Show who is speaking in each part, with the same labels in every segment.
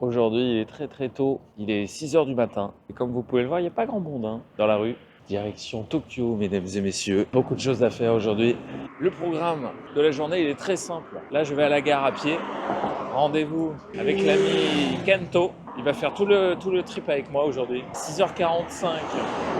Speaker 1: Aujourd'hui, il est très tôt, il est 6 heures du matin. Et comme vous pouvez le voir, il n'y a pas grand monde dans la rue. Direction Tokyo, mesdames et messieurs. Beaucoup de choses à faire aujourd'hui. Le programme de la journée, il est très simple. Là, je vais à la gare à pied. Rendez-vous avec l'ami Kento. Il va faire tout le trip avec moi aujourd'hui. 6h45,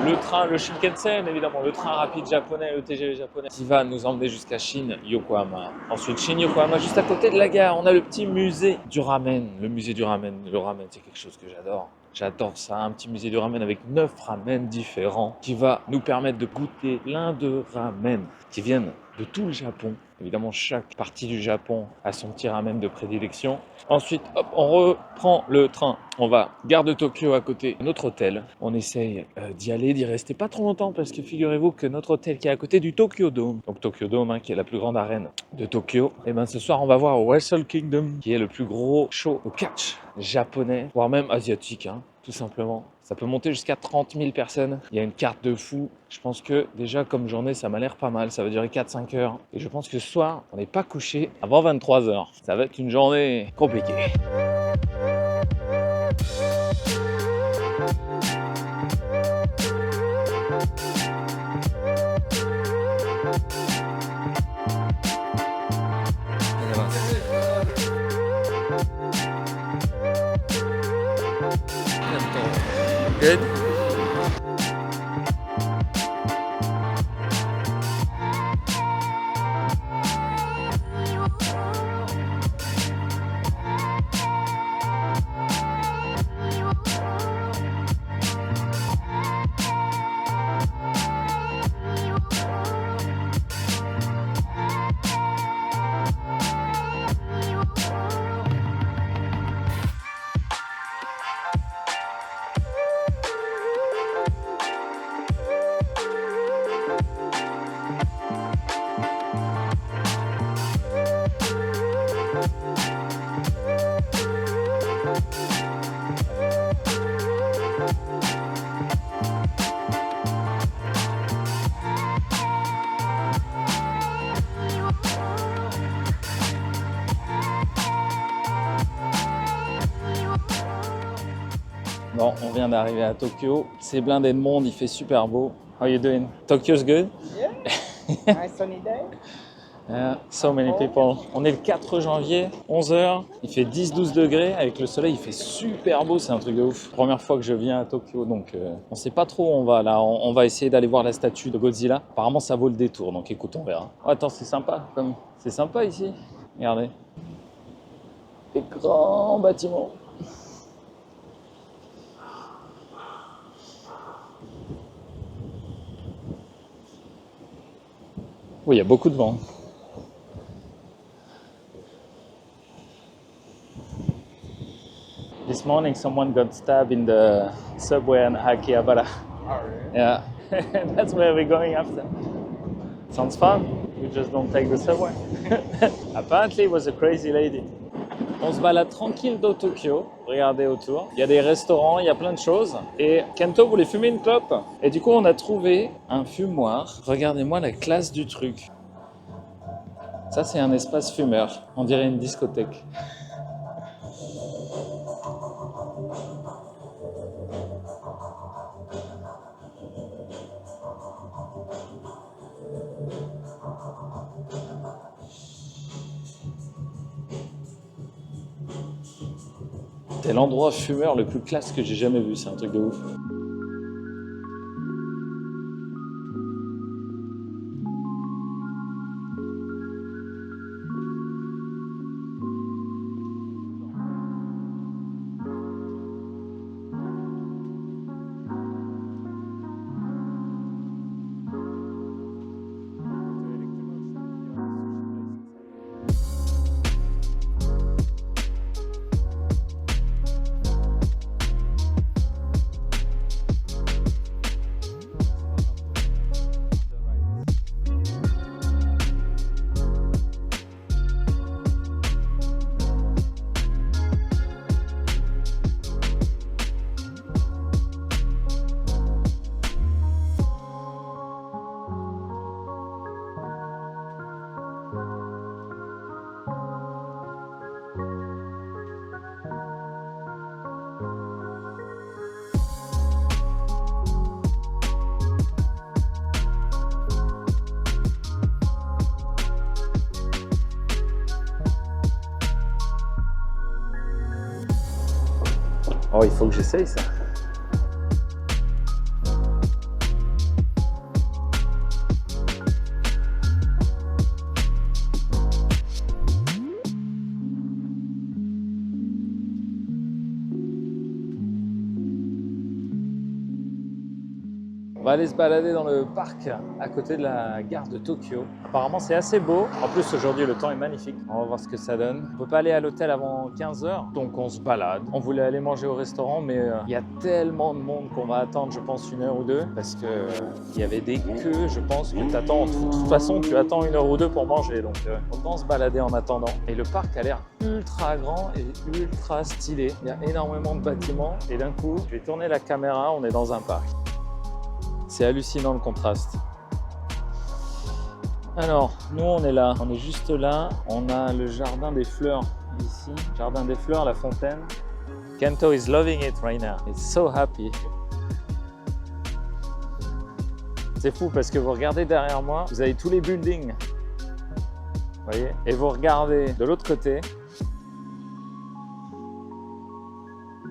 Speaker 1: le train, le Shinkansen évidemment, le train rapide japonais, le TGV japonais, qui va nous emmener jusqu'à Shin Yokohama. Ensuite, Shin Yokohama, juste à côté de la gare, on a le petit musée du ramen. Le musée du ramen. Le ramen, c'est quelque chose que j'adore. J'adore ça, un petit musée du ramen avec 9 ramen différents qui va nous permettre de goûter plein de ramen qui viennent de tout le Japon. Évidemment, chaque partie du Japon a son petit ramen de prédilection. Ensuite, hop, on reprend le train. On va gare de Tokyo à côté de notre hôtel. On essaye d'y aller, d'y rester pas trop longtemps parce que figurez-vous que notre hôtel qui est à côté du Tokyo Dome, donc Tokyo Dome qui est la plus grande arène de Tokyo, et ben ce soir on va voir Wrestle Kingdom qui est le plus gros show au catch japonais, voire même asiatique, tout simplement. Ça peut monter jusqu'à 30 000 personnes. Il y a une carte de fou. Je pense que déjà comme journée, ça m'a l'air pas mal. Ça va durer 4-5 heures. Et je pense que ce soir, on n'est pas couché avant 23 heures. Ça va être une journée compliquée. Good. Bon, on vient d'arriver à Tokyo. C'est blindé de monde, il fait super beau. How you doing? Tokyo's good?
Speaker 2: Yeah, nice sunny day.
Speaker 1: Yeah, so many people. On est le 4 janvier, 11h. Il fait 10-12 degrés. Avec le soleil, il fait super beau. C'est un truc de ouf. Première fois que je viens à Tokyo, donc on sait pas trop où on va là. On va essayer d'aller voir la statue de Godzilla. Apparemment, ça vaut le détour. Donc écoute, on verra. Oh, attends, c'est sympa. C'est sympa ici. Regardez. Des grands bâtiments. Oui, il y a beaucoup de vent. This morning, someone got stabbed in the subway in Akihabara.
Speaker 2: Oh, really?
Speaker 1: Yeah, that's where we're going after. Sounds fun. We just don't take the subway. Apparently, it was a crazy lady. On se balade tranquille dans Tokyo. Regardez autour. Il y a des restaurants, il y a plein de choses. Et Kento voulait fumer une clope. Et du coup, on a trouvé un fumoir. Regardez-moi la classe du truc. Ça, c'est un espace fumeur. On dirait une discothèque. C'est l'endroit fumeur le plus classe que j'ai jamais vu, c'est un truc de ouf. Oh, il faut que j'essaye ça. On va aller se balader dans le parc à côté de la gare de Tokyo. Apparemment, c'est assez beau. En plus, aujourd'hui, le temps est magnifique. On va voir ce que ça donne. On peut pas aller à l'hôtel avant 15 h, donc on se balade. On voulait aller manger au restaurant, mais il y a tellement de monde qu'on va attendre, je pense, 1 heure ou 2, parce que il y avait des queues, je pense, que t'attends. De toute façon, tu attends 1 heure ou 2 pour manger, donc autant se balader en attendant. Et le parc a l'air ultra grand et ultra stylé. Il y a énormément de bâtiments, et d'un coup, je vais tourner la caméra, on est dans un parc. C'est hallucinant le contraste. Alors, nous on est là, on est juste là. On a le jardin des fleurs ici. Jardin des fleurs, la fontaine. Kento is loving it right now. He's so happy. C'est fou parce que vous regardez derrière moi, vous avez tous les buildings. Vous voyez? Et vous regardez de l'autre côté.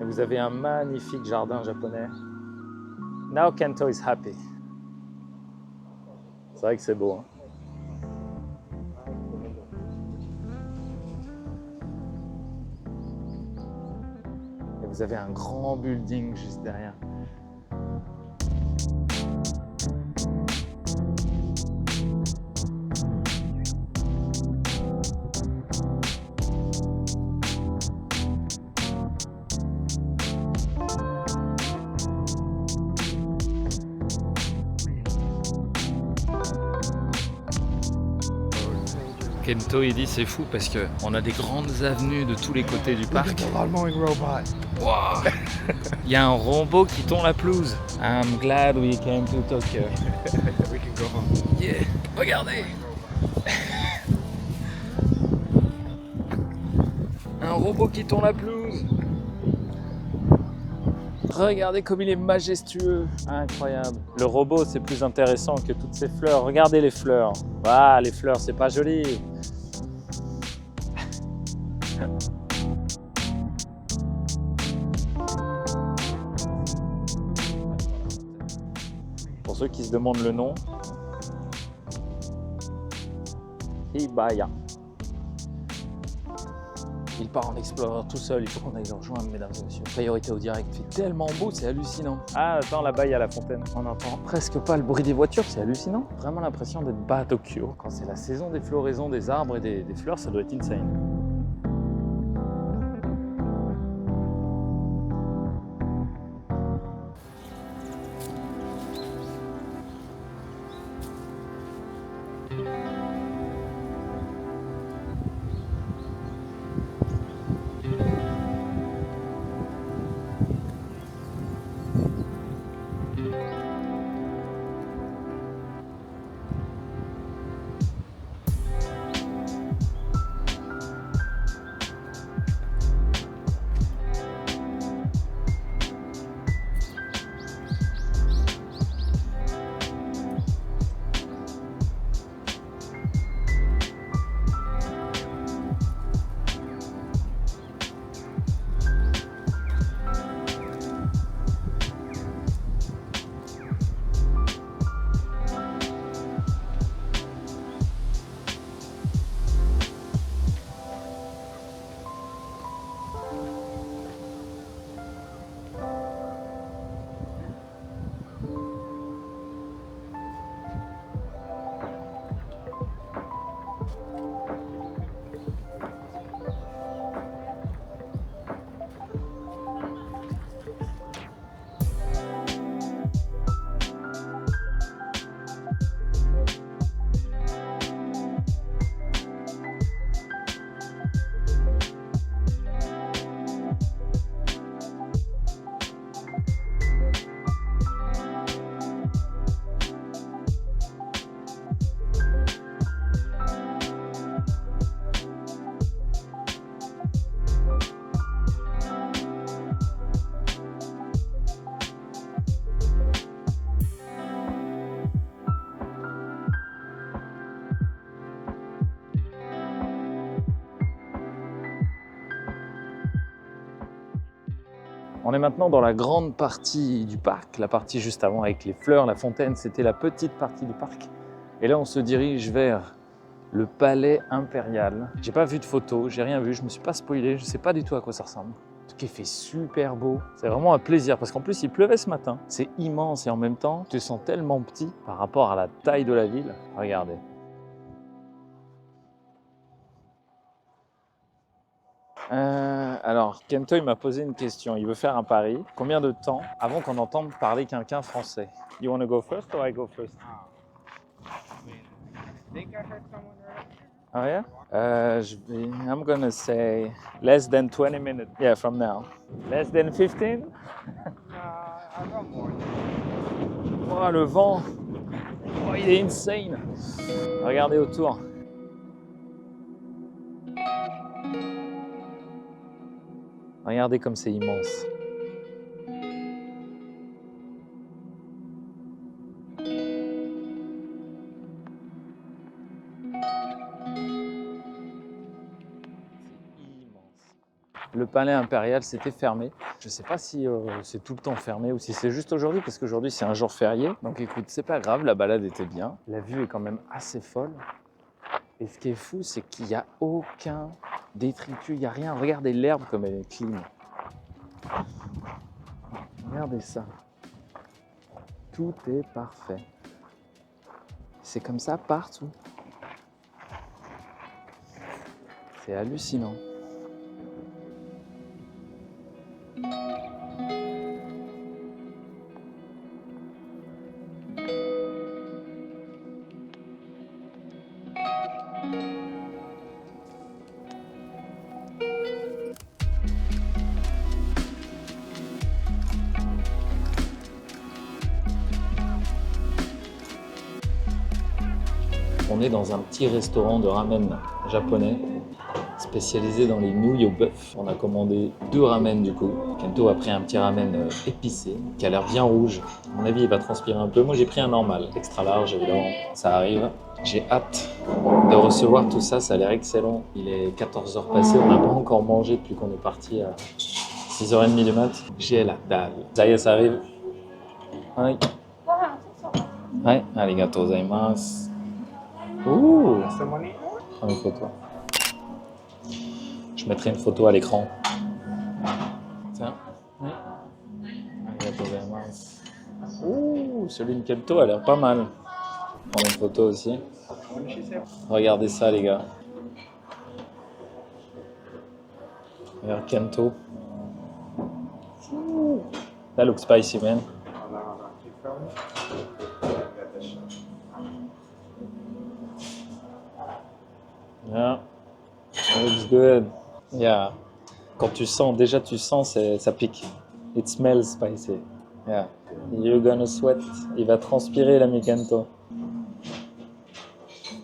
Speaker 1: Et vous avez un magnifique jardin japonais. Now Kento is happy. C'est vrai que c'est beau. Hein. Et vous avez un grand building juste derrière. Kento il dit c'est fou parce que on a des grandes avenues de tous les côtés du parc. Wow. Il y a un robot qui tond la pelouse. I'm glad we came to Tokyo.
Speaker 2: We can go home.
Speaker 1: Yeah. Regardez. Un robot qui tond la pelouse. Regardez comme il est majestueux. Incroyable. Le robot c'est plus intéressant que toutes ces fleurs. Regardez les fleurs. Ah, les fleurs c'est pas joli. Pour ceux qui se demandent le nom, Hibaya. Il part en explorer tout seul, il faut qu'on aille le rejoindre, mesdames et messieurs. Priorité au direct, il fait tellement beau, c'est hallucinant. Ah, attends, là-bas, il y a la fontaine. On n'entend presque pas le bruit des voitures, c'est hallucinant. Vraiment l'impression d'être pas à Tokyo. Quand c'est la saison des floraisons, des arbres et des fleurs, ça doit être insane. On est maintenant dans la grande partie du parc, la partie juste avant avec les fleurs, la fontaine, c'était la petite partie du parc. Et là, on se dirige vers le palais impérial. J'ai pas vu de photos, j'ai rien vu, je me suis pas spoilé, je sais pas du tout à quoi ça ressemble. En tout cas, il fait super beau. C'est vraiment un plaisir parce qu'en plus, il pleuvait ce matin. C'est immense et en même temps, tu te sens tellement petit par rapport à la taille de la ville. Regardez. Alors, Kento, il m'a posé une question. Il veut faire un pari. Combien de temps avant qu'on entende parler quelqu'un français? You want to go first or I go first?
Speaker 2: I think I heard someone right.
Speaker 1: Oh yeah? I'm gonna say less than 20 minutes. Yeah, from now. Less than 15?
Speaker 2: I got more.
Speaker 1: Oh, le vent. Oh, il est insane. Regardez autour. Regardez comme c'est immense. Le palais impérial, c'était fermé. Je ne sais pas si c'est tout le temps fermé ou si c'est juste aujourd'hui, parce qu'aujourd'hui c'est un jour férié. Donc écoute, c'est pas grave, la balade était bien. La vue est quand même assez folle. Et ce qui est fou, c'est qu'il n'y a aucun détritus, il n'y a rien. Regardez l'herbe comme elle est clean. Regardez ça. Tout est parfait. C'est comme ça partout. C'est hallucinant. On est dans un petit restaurant de ramen japonais spécialisé dans les nouilles au bœuf. On a commandé 2 ramen du coup. Kento a pris un petit ramen épicé qui a l'air bien rouge. À mon avis, il va transpirer un peu. Moi, j'ai pris un normal, extra large évidemment. Ça arrive. J'ai hâte de recevoir tout ça. Ça a l'air excellent. Il est 14h passées. On n'a pas encore mangé depuis qu'on est parti à 6h30 du mat. J'ai la dalle. Ça y est, ça arrive. Ouais. Ouais, arigatou gozaimasu. Ouh,
Speaker 2: That's the money?
Speaker 1: prends une photo. Je mettrai une photo à l'écran. Tiens. Oui. Arigatou gozaimasu. Ouh, celui de Kento a l'air pas mal. Prends une photo aussi.
Speaker 2: What did she say?
Speaker 1: Regardez ça, les gars. Regarde Kento. Ouh. That looks spicy, man.
Speaker 2: Hold on. Keep filming. Got this shot.
Speaker 1: Yeah. That looks good. Yeah. Quand tu sens, déjà tu sens, ça pique. It smells spicy. Yeah. You're gonna sweat. Il va transpirer, l'ami Kento.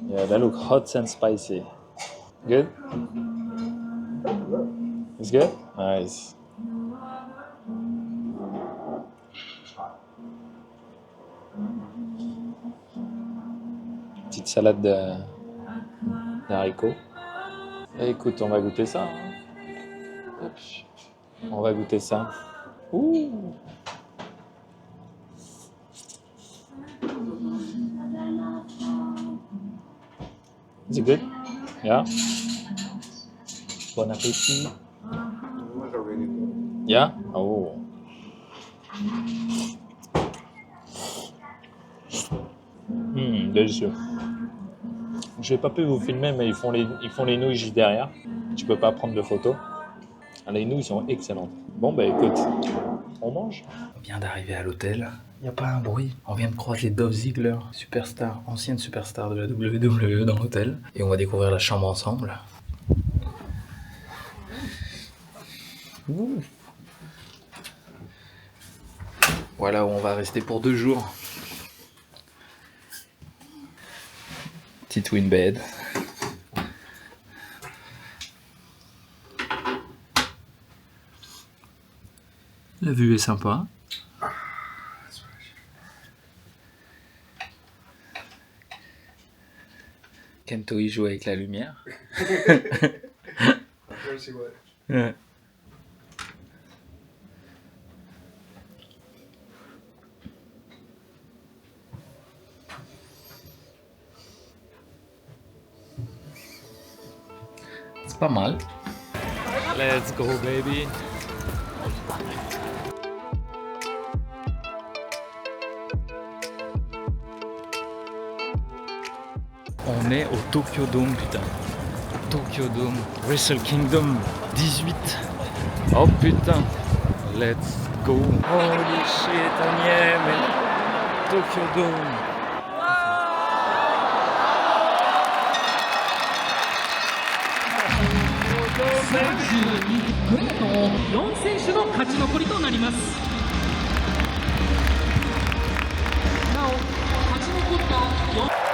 Speaker 1: Yeah, that look hot and spicy. Good? It's good? Nice. Petite salade d'haricots. Eh, écoute, on va goûter ça. Hein. Hop. On va goûter ça. Ouh. Is it good? Yeah? Bon appétit.
Speaker 2: Those ones are really good.
Speaker 1: Yeah? Oh. Délicieux. Je n'ai pas pu vous filmer, mais ils font les nouilles juste derrière. Tu peux pas prendre de photos. Les nouilles sont excellentes. Bon, bah écoute, on mange. On vient d'arriver à l'hôtel. Il n'y a pas un bruit. On vient de croiser Dolph Ziggler, superstar, ancienne superstar de la WWE dans l'hôtel. Et on va découvrir la chambre ensemble. Ouh. Voilà où on va rester pour 2 jours. Petit twin bed. La vue est sympa. Kento y joue avec la lumière.
Speaker 2: I'm sure she would.
Speaker 1: Ouais. c'est pas mal. Let's go, baby. On est au Tokyo Dome, putain. Tokyo Dome, Wrestle Kingdom 18. Oh putain, let's go. Holy shit, on y est, mais Tokyo Dome.
Speaker 3: 32組の4選手の勝ち残りとなります。なお勝ち残った4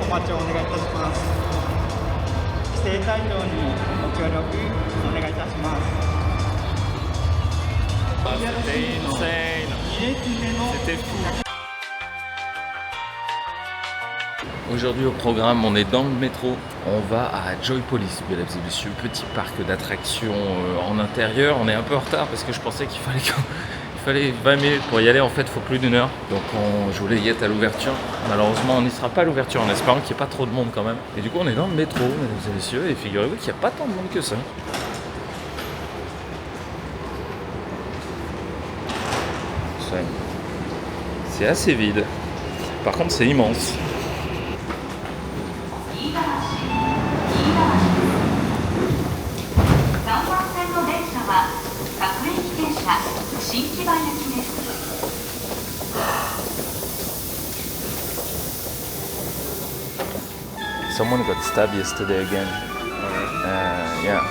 Speaker 4: お待ちをお願いいたします。規制退場にご協力お願いいたします。
Speaker 1: c'était insane. C'était fou. Aujourd'hui au programme, on est dans le métro. On va à Joypolis, mesdames et messieurs, petit parc d'attractions en intérieur. On est un peu en retard parce que je pensais qu'il fallait 20 minutes pour y aller. En fait, il faut plus d'1 heure. Donc je voulais y être à l'ouverture. Malheureusement, on n'y sera pas à l'ouverture en espérant qu'il n'y ait pas trop de monde quand même. Et du coup, on est dans le métro, mesdames et messieurs. Et figurez-vous qu'il n'y a pas tant de monde que ça. C'est assez vide. Par contre, c'est immense. Someone got stabbed yesterday again. Yeah.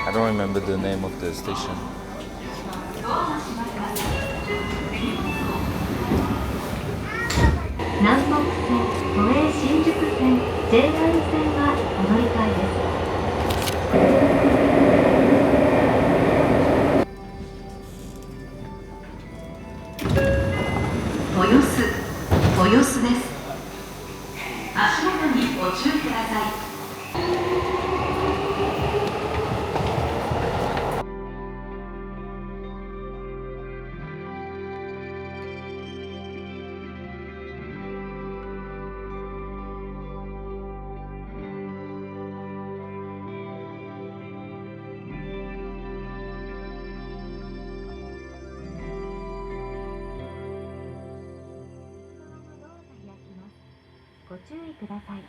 Speaker 1: I don't remember the name of the station.
Speaker 5: 南北線、都営新宿線、JR 線はお乗り換えです。豊洲です。足元にご注意ください。ご注意ください。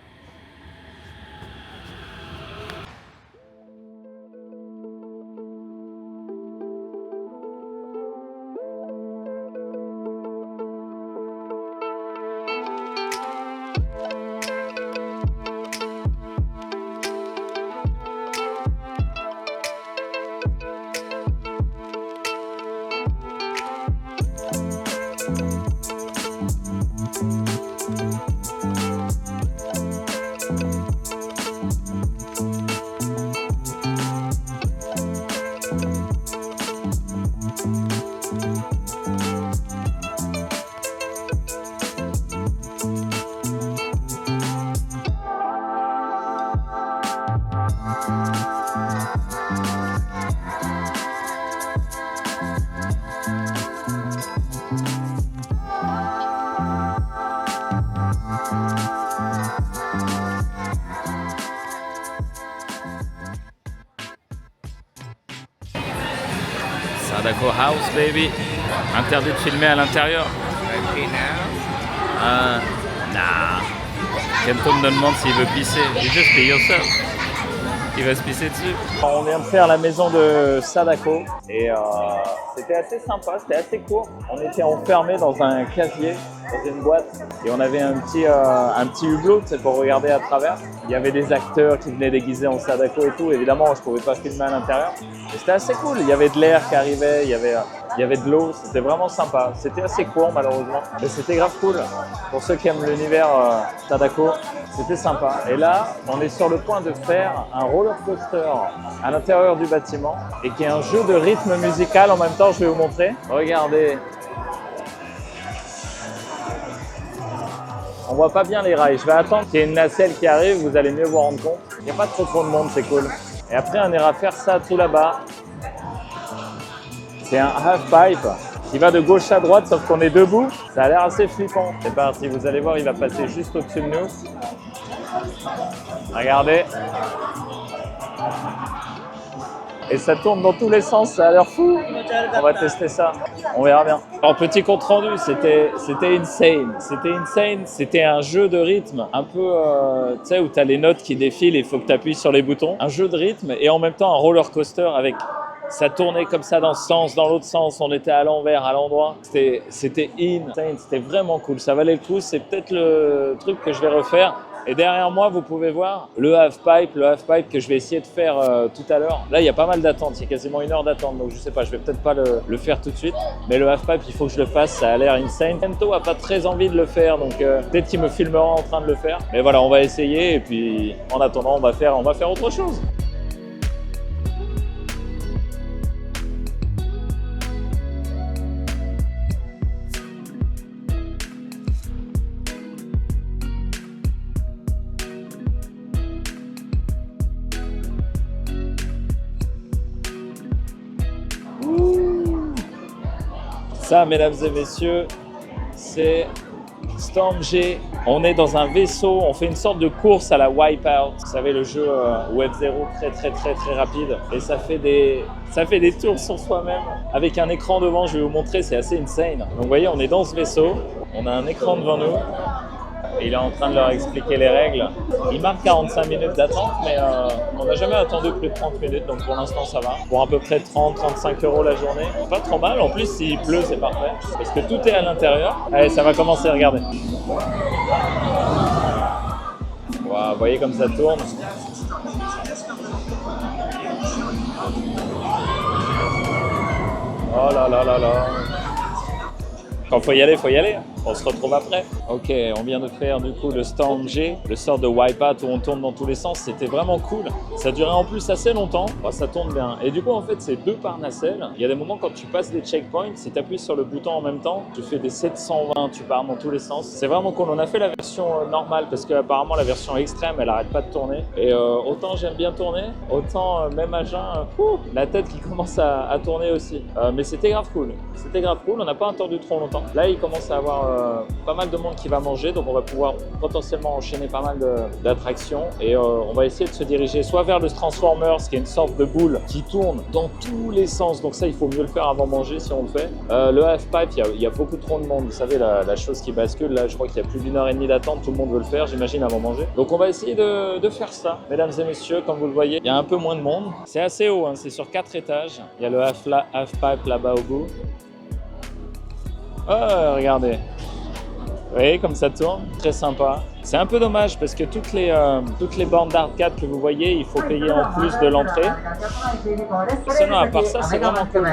Speaker 1: Sadako House, baby. Interdit de filmer à l'intérieur. Nah. Kento me demande s'il veut pisser. You just pee yourself. Il va se pisser dessus. On vient de faire la maison de Sadako et c'était assez sympa, c'était assez court. On était enfermés dans un casier, dans une boîte et on avait un petit hublot pour regarder à travers. Il y avait des acteurs qui venaient déguisés en Sadako et tout. Évidemment, je ne pouvais pas filmer à l'intérieur. Mais c'était assez cool. Il y avait de l'air qui arrivait, il y avait de l'eau. C'était vraiment sympa. C'était assez court malheureusement, mais c'était grave cool. Pour ceux qui aiment l'univers Sadako, c'était sympa. Et là, on est sur le point de faire un roller coaster à l'intérieur du bâtiment et qui est un jeu de rythme musical en même temps. Je vais vous montrer. Regardez. On voit pas bien les rails. Je vais attendre qu'il y ait une nacelle qui arrive, vous allez mieux vous rendre compte. Il n'y a pas trop de monde, c'est cool. Et après, on ira faire ça tout là-bas. C'est un half-pipe qui va de gauche à droite, sauf qu'on est debout. Ça a l'air assez flippant. C'est parti, vous allez voir, il va passer juste au-dessus de nous. Regardez. Et ça tourne dans tous les sens, ça a l'air fou. On va tester ça, on verra bien. Alors petit compte rendu, c'était insane. C'était insane, c'était un jeu de rythme un peu, tu sais, où tu as les notes qui défilent et il faut que tu appuies sur les boutons. Un jeu de rythme et en même temps un roller coaster avec, ça tournait comme ça dans ce sens, dans l'autre sens, on était à l'envers, à l'endroit. C'était insane, c'était vraiment cool, ça valait le coup, c'est peut-être le truc que je vais refaire. Et derrière moi, vous pouvez voir le half-pipe que je vais essayer de faire tout à l'heure. Là, il y a pas mal d'attente, il y a quasiment 1 heure d'attente, donc je sais pas, je vais peut-être pas le faire tout de suite. Mais le half-pipe, il faut que je le fasse, ça a l'air insane. Kento a pas très envie de le faire, donc peut-être qu'il me filmera en train de le faire. Mais voilà, on va essayer et puis en attendant, on va faire autre chose. Ça, mesdames et messieurs, c'est Storm G. On est dans un vaisseau, on fait une sorte de course à la Wipeout. Vous savez, le jeu F0 très rapide. Et ça fait des tours sur soi-même. Avec un écran devant, je vais vous montrer, c'est assez insane. Donc vous voyez, on est dans ce vaisseau, on a un écran devant nous. Et il est en train de leur expliquer les règles. Il marque 45 minutes d'attente, mais on n'a jamais attendu plus de 30 minutes, donc pour l'instant ça va. Pour à peu près 30-35 € la journée, pas trop mal. En plus, s'il pleut, c'est parfait, parce que tout est à l'intérieur. Allez, ça va commencer, regardez. Wow, vous voyez comme ça tourne. Oh là là là là. Quand faut y aller, faut y aller. On se retrouve après. Ok, on vient de faire du coup le Storm G, le sort de Wipeout où on tourne dans tous les sens. C'était vraiment cool. Ça durait en plus assez longtemps. Oh, ça tourne bien. Et du coup, en fait, c'est 2 par nacelle. Il y a des moments quand tu passes des checkpoints, si tu appuies sur le bouton en même temps, tu fais des 720, tu pars dans tous les sens. C'est vraiment cool. On a fait la version normale parce qu'apparemment la version extrême, elle arrête pas de tourner. Et autant j'aime bien tourner, autant même à jeun, la tête qui commence à tourner aussi. Mais c'était grave cool. C'était grave cool. On n'a pas attendu trop longtemps. Là, il commence à avoir pas mal de monde qui va manger, donc on va pouvoir potentiellement enchaîner pas mal d'attractions et on va essayer de se diriger soit vers le Transformers, qui est une sorte de boule qui tourne dans tous les sens, donc ça il faut mieux le faire avant de manger si on le fait. Le half-pipe, il y a beaucoup trop de monde, vous savez, la chose qui bascule, là je crois qu'il y a plus d'1h30 d'attente, tout le monde veut le faire, j'imagine, avant de manger. Donc on va essayer de faire ça, mesdames et messieurs. Comme vous le voyez, il y a un peu moins de monde, c'est assez haut, hein, c'est sur 4 étages, il y a le half-pipe là-bas au bout. Oh, regardez. Vous voyez comme ça tourne, très sympa. C'est un peu dommage parce que toutes les bornes d'arcade que vous voyez, il faut payer en plus de l'entrée. Sinon, à part ça, c'est vraiment cool.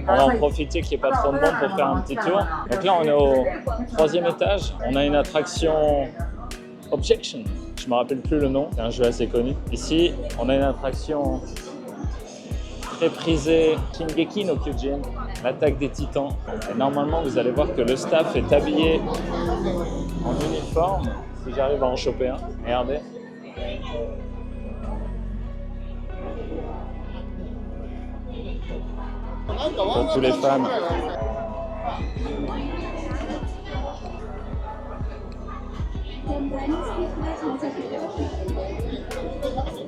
Speaker 1: On va en profiter qu'il n'y ait pas trop de monde pour faire un petit tour. Donc là, on est au 3e étage. On a une attraction Objection. Je ne me rappelle plus le nom, c'est un jeu assez connu. Ici, on a une attraction très prisée, Shingeki no Kyojin, l'attaque des titans. Et normalement, vous allez voir que le staff est habillé en uniforme, si j'arrive à en choper un. Regardez. Pour tous les fans.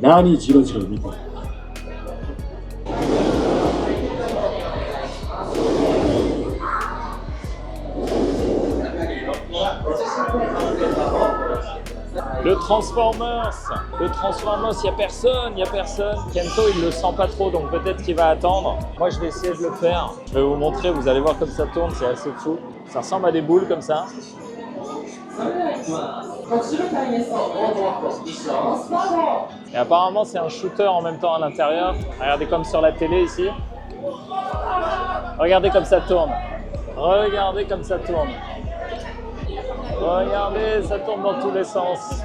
Speaker 6: 나란히 지러지럽니다.
Speaker 1: Le Transformers, il n'y a personne. Kento, il le sent pas trop, donc peut-être qu'il va attendre. Moi, je vais essayer de le faire. Je vais vous montrer, vous allez voir comme ça tourne, c'est assez fou. Ça ressemble à des boules comme ça. Et apparemment, c'est un shooter en même temps à l'intérieur. Regardez comme sur la télé ici. Regardez comme ça tourne. Regardez comme ça tourne. Regardez, ça tourne dans tous les sens.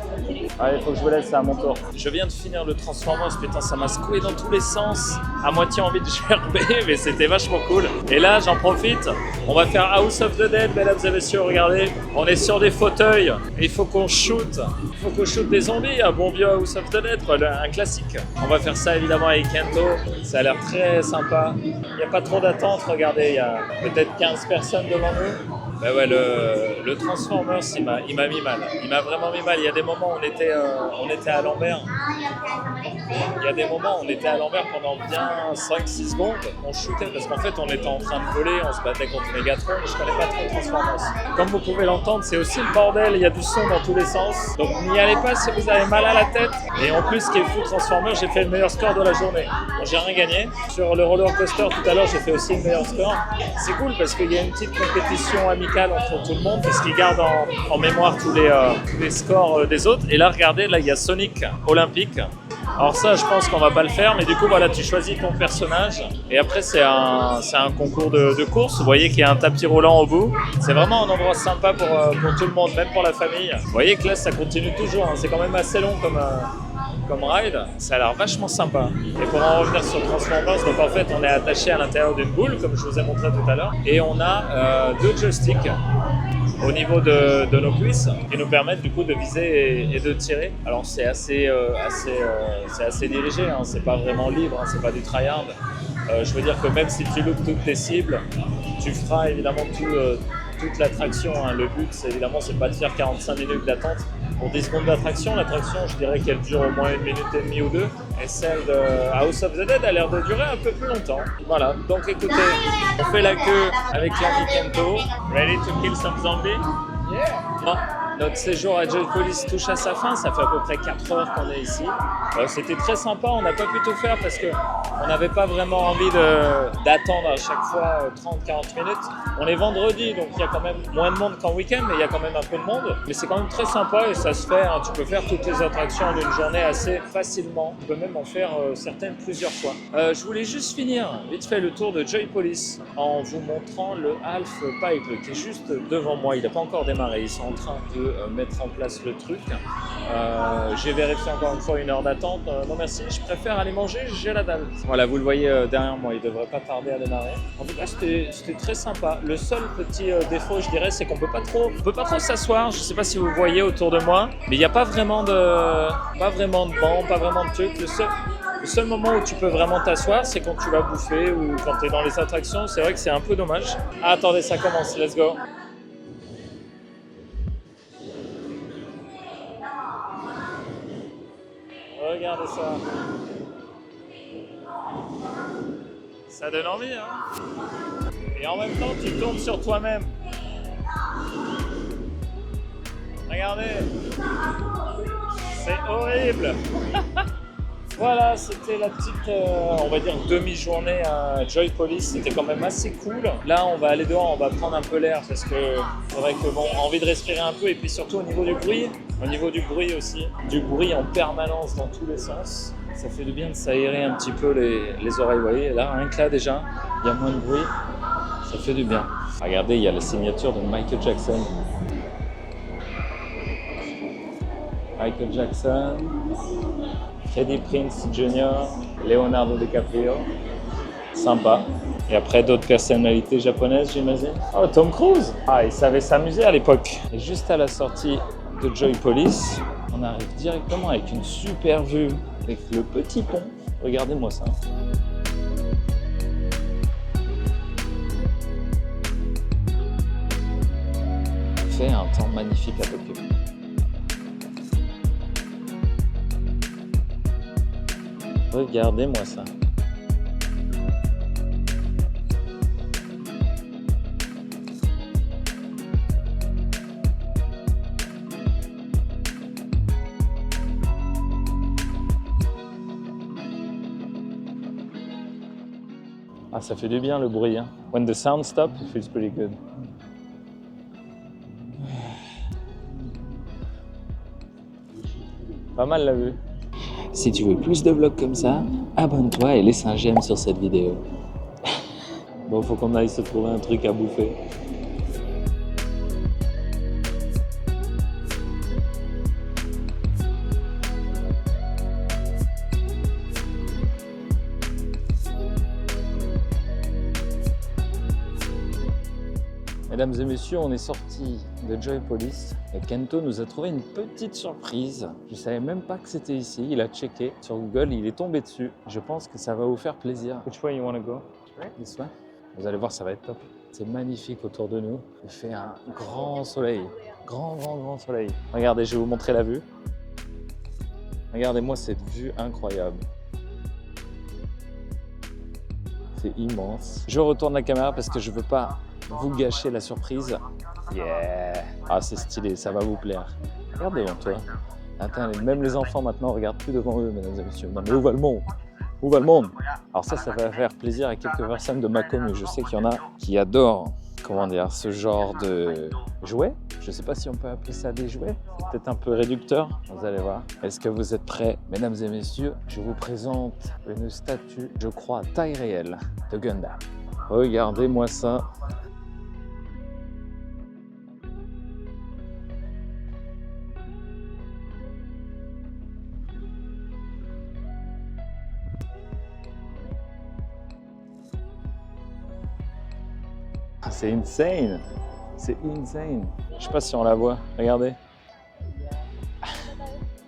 Speaker 1: Allez, il faut que je vous laisse, c'est à mon tour. Je viens de finir le Transformers, putain, ça m'a secoué dans tous les sens. À moitié envie de gerber, mais c'était vachement cool. Et là, j'en profite, on va faire House of the Dead, mesdames et messieurs, regardez. On est sur des fauteuils, il faut qu'on shoot. Il faut qu'on shoot des zombies, un bon vieux House of the Dead, quoi, un classique. On va faire ça évidemment avec Kento, ça a l'air très sympa. Il n'y a pas trop d'attente, regardez, il y a peut-être 15 personnes devant nous. Ben ouais, le Transformers, il m'a mis mal. Il m'a vraiment mis mal. Il y a des moments où on était à l'envers. Il y a des moments où on était à l'envers pendant bien 5-6 secondes. On shootait parce qu'en fait, on était en train de voler. On se battait contre Megatron. Je connais pas trop Transformers. Comme vous pouvez l'entendre, c'est aussi le bordel. Il y a du son dans tous les sens. Donc n'y allez pas si vous avez mal à la tête. Et en plus, ce qui est fou, Transformers, j'ai fait le meilleur score de la journée. Bon, j'ai rien gagné. Sur le roller coaster tout à l'heure, j'ai fait aussi le meilleur score. C'est cool parce qu'il y a une petite compétition amicale entre tout le monde parce qu'ils gardent en mémoire tous les scores des autres. Et là, regardez, là, il y a Sonic Olympique. Alors ça, je pense qu'on va pas le faire, mais du coup, voilà, tu choisis ton personnage. Et après, c'est un concours de course. Vous voyez qu'il y a un tapis roulant au bout. C'est vraiment un endroit sympa pour tout le monde, même pour la famille. Vous voyez que là, ça continue toujours. Hein. C'est quand même assez long comme ride. Ça a l'air vachement sympa. Et pour en revenir sur Transformers, donc en fait, on est attaché à l'intérieur d'une boule, comme je vous ai montré tout à l'heure. Et on a 2 joysticks au niveau de nos cuisses qui nous permettent du coup de viser et de tirer. Alors c'est assez dirigé, hein, c'est pas vraiment libre, hein, c'est pas du tryhard. Je veux dire que même si tu loupes toutes tes cibles, tu feras évidemment toute l'attraction. Hein. Le but, c'est pas de faire 45 minutes d'attente pour 10 secondes d'attraction. L'attraction, je dirais qu'elle dure au moins 1 minute et demie ou 2. Et celle de House of the Dead a l'air de durer un peu plus longtemps. Voilà, donc écoutez, on fait la queue avec l'ami Kento. Ready to kill some zombies? Yeah! Non. Notre séjour à Joypolis touche à sa fin, ça fait à peu près 4 heures qu'on est ici. C'était très sympa, on n'a pas pu tout faire parce qu'on n'avait pas vraiment envie d'attendre à chaque fois 30-40 minutes. On est vendredi, donc il y a quand même moins de monde qu'en week-end, mais il y a quand même un peu de monde. Mais c'est quand même très sympa et ça se fait, hein. Tu peux faire toutes les attractions en une journée assez facilement. Tu peux même en faire certaines plusieurs fois. Je voulais juste finir vite fait le tour de Joypolis en vous montrant le Half Pipe qui est juste devant moi. Il n'a pas encore démarré, ils sont en train de mettre en place le truc. J'ai vérifié encore une fois 1 heure d'attente. Non merci, je préfère aller manger, j'ai la dalle. Voilà, vous le voyez derrière moi, il ne devrait pas tarder à démarrer. En tout cas, c'était très sympa. Le seul petit défaut, je dirais, c'est qu'on peut pas trop s'asseoir. Je ne sais pas si vous voyez autour de moi, mais il n'y a pas vraiment de banc, pas vraiment de truc. Le seul moment où tu peux vraiment t'asseoir, c'est quand tu vas bouffer ou quand tu es dans les attractions. C'est vrai que c'est un peu dommage. Ah, attendez, ça commence, let's go. Regardez ça. Ça donne envie, hein? Et en même temps, tu tournes sur toi-même. Regardez. C'est horrible. Voilà, c'était la petite, on va dire, demi-journée à Joypolis. C'était quand même assez cool. Là, on va aller dehors, on va prendre un peu l'air parce que c'est vrai que bon, envie de respirer un peu. Et puis surtout au niveau du bruit aussi. Du bruit en permanence dans tous les sens. Ça fait du bien de s'aérer un petit peu les oreilles. Vous voyez, là, rien que là déjà, il y a moins de bruit. Ça fait du bien. Regardez, il y a la signature de Michael Jackson. Michael Jackson. Freddie Prinze Jr., Leonardo DiCaprio, sympa. Et après d'autres personnalités japonaises, j'imagine. Oh, Tom Cruise! Ah, il savait s'amuser à l'époque. Et juste à la sortie de Joypolis, on arrive directement avec une super vue, avec le petit pont. Regardez-moi ça. Il fait un temps magnifique à Tokyo. Regardez-moi ça. Ah, ça fait du bien le bruit. Hein. When the sound stops, it feels pretty good. Pas mal la vue. Si tu veux plus de vlogs comme ça, abonne-toi et laisse un j'aime sur cette vidéo. Bon, faut qu'on aille se trouver un truc à bouffer. Mesdames et messieurs, on est sortis de Joypolis et Kento nous a trouvé une petite surprise. Je ne savais même pas que c'était ici. Il a checké sur Google, il est tombé dessus. Je pense que ça va vous faire plaisir. Which way you want to go? This way? Vous allez voir, ça va être top. C'est magnifique autour de nous. Il fait un grand soleil. Grand soleil. Regardez, je vais vous montrer la vue. Regardez-moi cette vue incroyable. C'est immense. Je retourne la caméra parce que je ne veux pas vous gâcher la surprise. Yeah! Ah, c'est stylé, ça va vous plaire. Regarde devant toi. Attends, même les enfants maintenant ne regardent plus devant eux, mesdames et messieurs. Non mais où va le monde? Où va le monde? Alors ça va faire plaisir à quelques personnes de ma commune. Je sais qu'il y en a qui adorent, comment dire, ce genre de jouets. Je ne sais pas si on peut appeler ça des jouets. C'est peut-être un peu réducteur. Vous allez voir. Est-ce que vous êtes prêts? Mesdames et messieurs, je vous présente une statue, je crois, taille réelle de Gundam. Regardez-moi ça. C'est insane, c'est insane. Je sais pas si on la voit, regardez.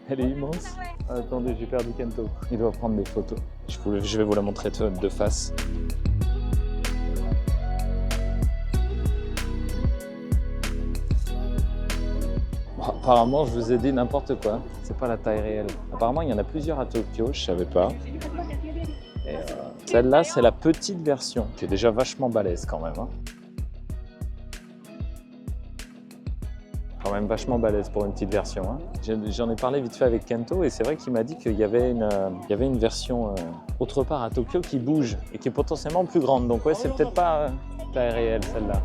Speaker 1: Elle est immense. Attendez, j'ai perdu Kento. Il doit prendre des photos. Je vais vous la montrer de face. Bon, apparemment, je vous ai dit n'importe quoi. C'est pas la taille réelle. Apparemment, il y en a plusieurs à Tokyo, je savais pas. Et celle-là, c'est la petite version, qui est déjà vachement balèze quand même. Hein. Quand même vachement balèze pour une petite version. Hein. J'en ai parlé vite fait avec Kento et c'est vrai qu'il m'a dit qu'il y avait une version autre part à Tokyo qui bouge et qui est potentiellement plus grande. Donc ouais, c'est peut-être pas taille réelle celle-là.